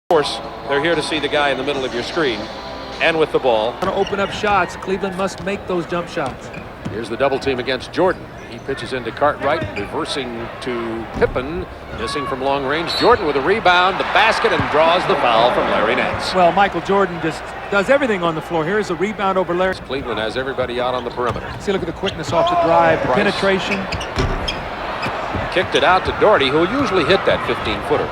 Of course, they're here to see the guy in the middle of your screen. And with the ball. To open up shots, Cleveland must make those jump shots. Here's the double team against Jordan. He pitches into Cartwright, reversing to Pippen, missing from long range. Jordan with a rebound, the basket, and draws the foul from Larry Nance. Well, Michael Jordan just does everything on the floor. Here's a rebound over Larry. Cleveland has everybody out on the perimeter. See, look at the quickness off the drive, the penetration. Kicked it out to Doherty, who will usually hit that 15-footer.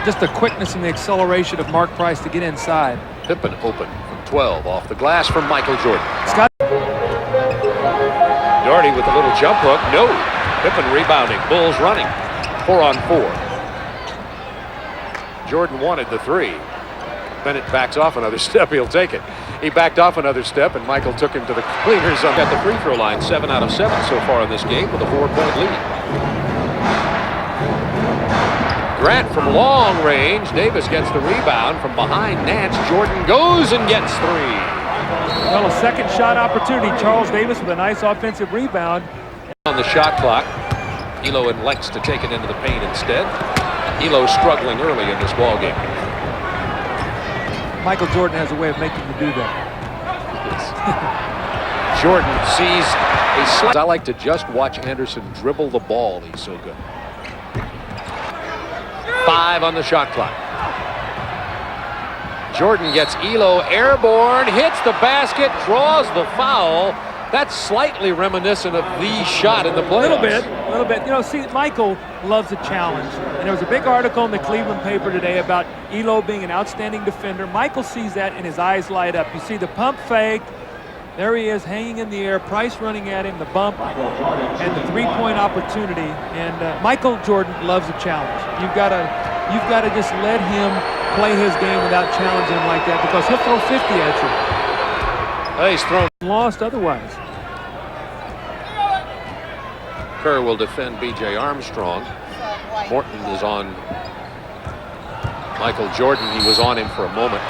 Just the quickness and the acceleration of Mark Price to get inside. Pippen open from 12 off the glass from Michael Jordan. Scott Doherty with a little jump hook. No. Pippen rebounding. Bulls running. 4-on-4. Jordan wanted the three. Bennett backs off another step. He'll take it. He backed off another step, and Michael took him to the cleaners. Got the free throw line 7 out of 7 so far in this game with a 4-point lead. Grant from long range. Davis gets the rebound from behind Nance. Jordan goes and gets 3. Well, a second shot opportunity. Charles Davis with a nice offensive rebound. On the shot clock, Elo elects to take it into the paint instead. Elo struggling early in this ball game. Michael Jordan has a way of making you do that. Jordan sees a slight. I like to just watch Anderson dribble the ball. He's so good. 5 on the shot clock. Jordan gets Elo airborne, hits the basket, draws the foul. That's slightly reminiscent of the shot in the playoffs. A little bit. You know, see, Michael loves a challenge. And there was a big article in the Cleveland paper today about Elo being an outstanding defender. Michael sees that and his eyes light up. You see the pump fake. There he is hanging in the air. Price running at him, the bump, and the three-point opportunity. And Michael Jordan loves a challenge. You've got to just let him play his game without challenging him like that, because he'll throw 50 at you. Well, he's thrown. Lost otherwise. Kerr will defend B.J. Armstrong. Morton is on Michael Jordan. He was on him for a moment.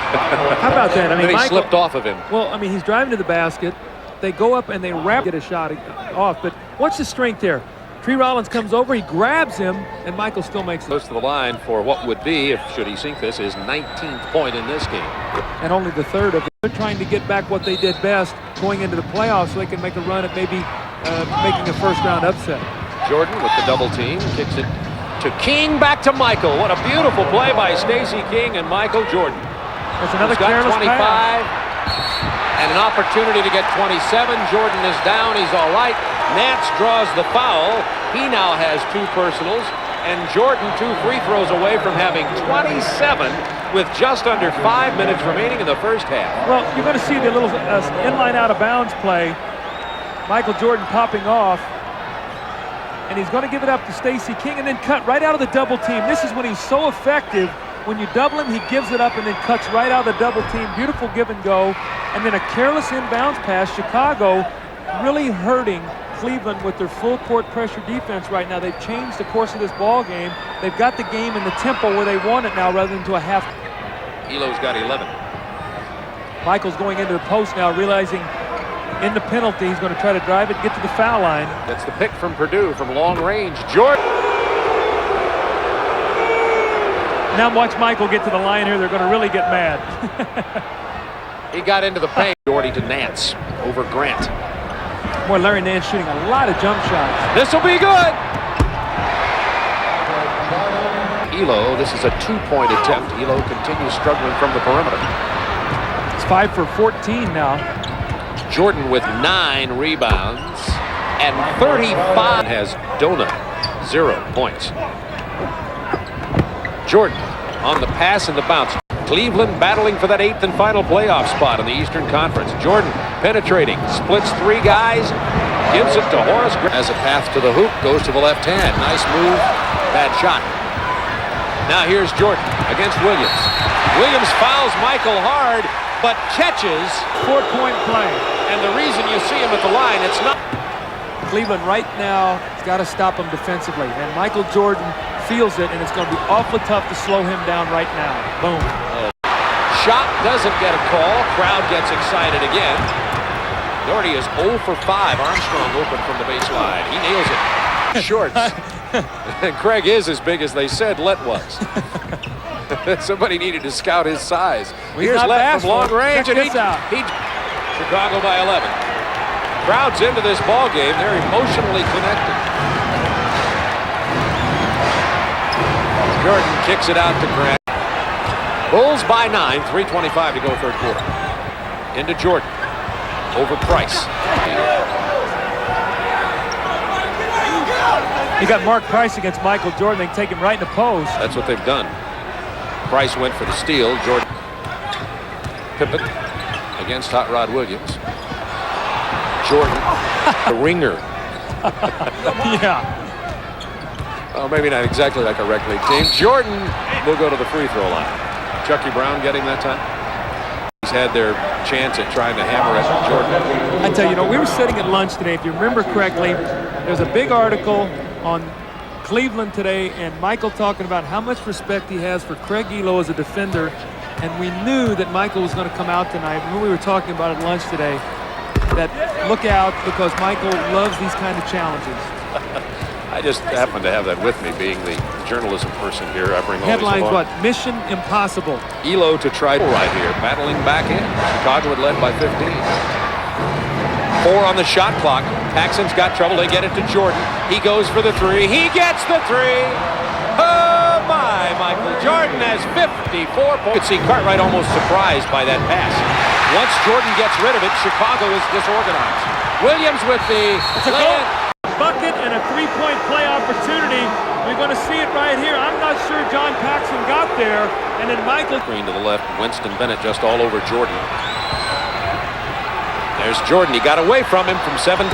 How about that? I mean, then he Michael slipped off of him. Well, I mean, he's driving to the basket. They go up and they get a shot off. But what's the strength there? Tree Rollins comes over, he grabs him, and Michael still makes it. Close to the line for what would be, if should he sink this, his 19th point in this game. And only the third of it. They're trying to get back what they did best going into the playoffs so they can make a run at maybe making a first-round upset. Jordan with the double team, kicks it to King, back to Michael. What a beautiful play by Stacey King and Michael Jordan. There's another careless 25 pass. And an opportunity to get 27. Jordan is down, he's all right. Nance draws the foul. He now has 2 personals, and Jordan 2 free throws away from having 27 with just under 5 minutes remaining in the first half. Well, you're going to see the little inline out of bounds play. Michael Jordan popping off, and he's going to give it up to Stacey King and then cut right out of the double team. This is when he's so effective. When you double him, he gives it up and then cuts right out of the double team. Beautiful give and go. And then a careless inbounds pass. Chicago really hurting Cleveland with their full court pressure defense right now. They've changed the course of this ball game. They've got the game in the tempo where they want it now rather than to a half. Elo's got 11. Michael's going into the post now, realizing in the penalty he's going to try to drive it, get to the foul line. That's the pick from Purdue from long range. Jordan. Now watch Michael get to the line here. They're going to really get mad. He got into the paint. Doherty to Nance over Grant. Boy, Larry Nance shooting a lot of jump shots. This will be good. Elo, this is a 2-point attempt. Elo continues struggling from the perimeter. It's 5 for 14 now. Jordan with 9 rebounds and 35. Has Dona 0 points. Jordan on the pass and the bounce. Cleveland battling for that 8th and final playoff spot in the Eastern Conference. Jordan penetrating, splits 3 guys, gives it to Horace. Has a path to the hoop, goes to the left hand. Nice move, bad shot. Now here's Jordan against Williams. Williams fouls Michael hard, but catches. 4-point play. And the reason you see him at the line, it's not. Cleveland right now has got to stop him defensively. And Michael Jordan feels it, and it's going to be awfully tough to slow him down right now. Boom. Shot doesn't get a call. Crowd gets excited again. Doherty is 0 for 5. Armstrong open from the baseline. He nails it. Shorts. And Craig is as big as they said Let was. Somebody needed to scout his size. Well, here's Let from long range, Check and this out. Chicago by 11. Crowd's into this ball game. They're emotionally connected. Jordan kicks it out to Grant. Bulls by 9, 3:25 to go third quarter. Into Jordan. Over Price. You got Mark Price against Michael Jordan. They can take him right in the post. That's what they've done. Price went for the steal. Jordan. Pippen against Hot Rod Williams. Jordan, the ringer. Yeah. Oh, maybe not exactly like a rec league team. Jordan will go to the free throw line. Chucky Brown get him that time. He's had their chance at trying to hammer at Jordan. I tell you, we were sitting at lunch today. If you remember correctly, there's a big article on Cleveland today, and Michael talking about how much respect he has for Craig Elo as a defender. And we knew that Michael was going to come out tonight. When we were talking about at lunch today, that look out because Michael loves these kind of challenges. I just happen to have that with me, being the journalism person here. I bring all Headlines, these along. what? Mission Impossible. Elo to try right here, battling back in. Chicago had led by 15. 4 on the shot clock. Paxson's got trouble. They get it to Jordan. He goes for the 3. He gets the 3. Oh my! Michael Jordan has 54 points. You could see Cartwright almost surprised by that pass. Once Jordan gets rid of it, Chicago is disorganized. Williams with the bucket and a three-point play opportunity. You're going to see it right here. I'm not sure John Paxson got there. And then Michael. Green to the left. Winston Bennett just all over Jordan. There's Jordan. He got away from him from 17.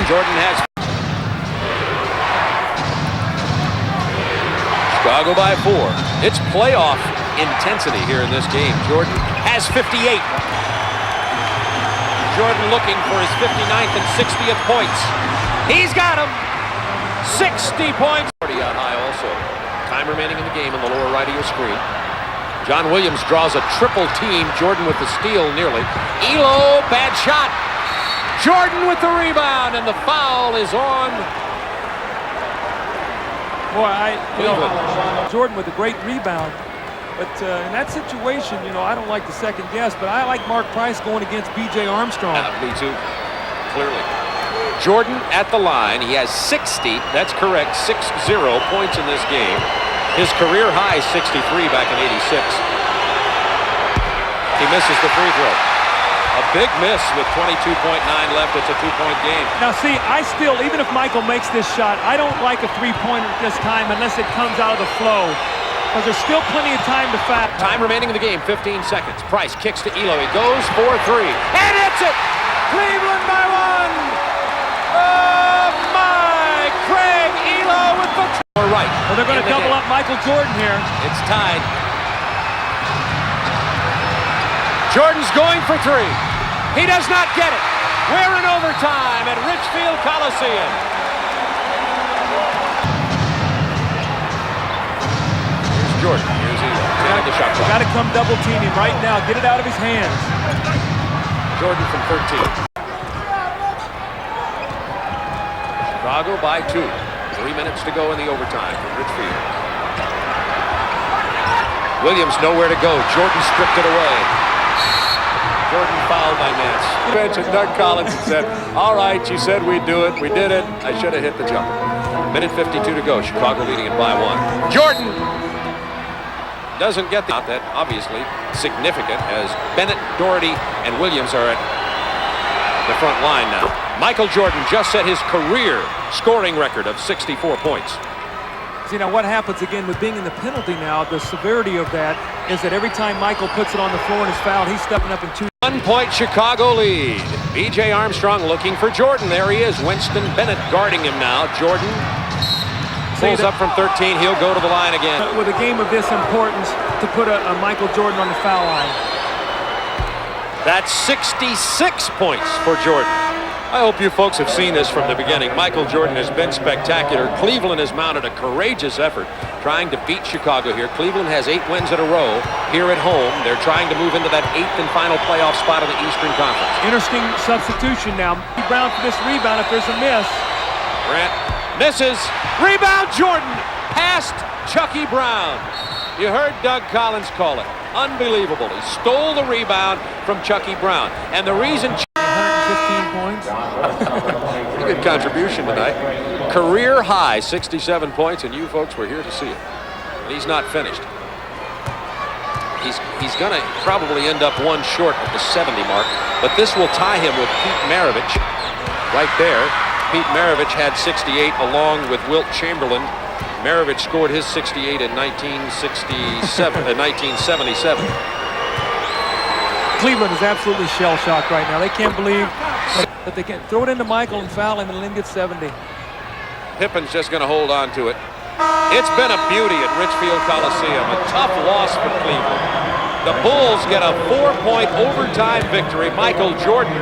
Jordan has. Chicago by 4. It's playoff intensity here in this game. Jordan has 58. Jordan looking for his 59th and 60th points. He's got him. 60 points. Out high also. Time remaining in the game in the lower right of your screen. John Williams draws a triple team. Jordan with the steal nearly. Elo, bad shot. Jordan with the rebound, and the foul is on. Boy, Jordan with a great rebound. But in that situation, I don't like the second guess, but I like Mark Price going against B.J. Armstrong. Me too, clearly. Jordan at the line. He has 60, that's correct, 60 points in this game. His career high 63 back in 86. He misses the free throw. A big miss with 22.9 left. It's a 2-point game. Now see, even if Michael makes this shot, I don't like a three-pointer at this time unless it comes out of the flow. Because there's still plenty of time to foul. Time remaining in the game, 15 seconds. Price kicks to Elo. He goes for 3. And hits it! Cleveland by 1! Oh my! Craig Elo with the right. Well, they're going to double up Michael Jordan here. It's tied. Jordan's going for 3. He does not get it. We're in overtime at Richfield Coliseum. Here's Jordan. Here's Elo. The shot clock. Got to come double team him right now. Get it out of his hands. Jordan from 13. Chicago by 2. 3 minutes to go in the overtime from Richfield. Williams nowhere to go. Jordan stripped it away. Jordan fouled by Nance. Bench and Doug Collins said, all right, you said we'd do it. We did it. I should have hit the jumper. Minute 52 to go. Chicago leading it by 1. Jordan doesn't get that. That obviously significant as Bennett, Doherty, and Williams are at the front line now. Michael Jordan just set his career scoring record of 64 points. See, now what happens again with being in the penalty now, the severity of that is that every time Michael puts it on the floor and is fouled, he's stepping up in 2. 1-point Chicago lead. B.J. Armstrong looking for Jordan. There he is. Winston Bennett guarding him now. Jordan pulls up from 13. He'll go to the line again. With a game of this importance, to put a Michael Jordan on the foul line. That's 66 points for Jordan. I hope you folks have seen this from the beginning. Michael Jordan has been spectacular. Cleveland has mounted a courageous effort trying to beat Chicago here. Cleveland has 8 wins in a row here at home. They're trying to move into that 8th and final playoff spot in the Eastern Conference. Interesting substitution now. Brown for this rebound if there's a miss. Grant Misses. Rebound Jordan. Past Chucky Brown. You heard Doug Collins call it. Unbelievable. He stole the rebound from Chucky Brown. And the reason... 115 points. Pretty good contribution tonight. Career high 67 points, and you folks were here to see it. And he's not finished. He's going to probably end up one short of the 70 mark, but this will tie him with Pete Maravich right there. Pete Maravich had 68 along with Wilt Chamberlain. Maravich scored his 68 in 1977. Cleveland is absolutely shell-shocked right now. They can't believe that they can throw it into Michael and foul him and then get 70. Pippen's just going to hold on to it. It's been a beauty at Richfield Coliseum. A tough loss for Cleveland. The Bulls get a 4-point overtime victory. Michael Jordan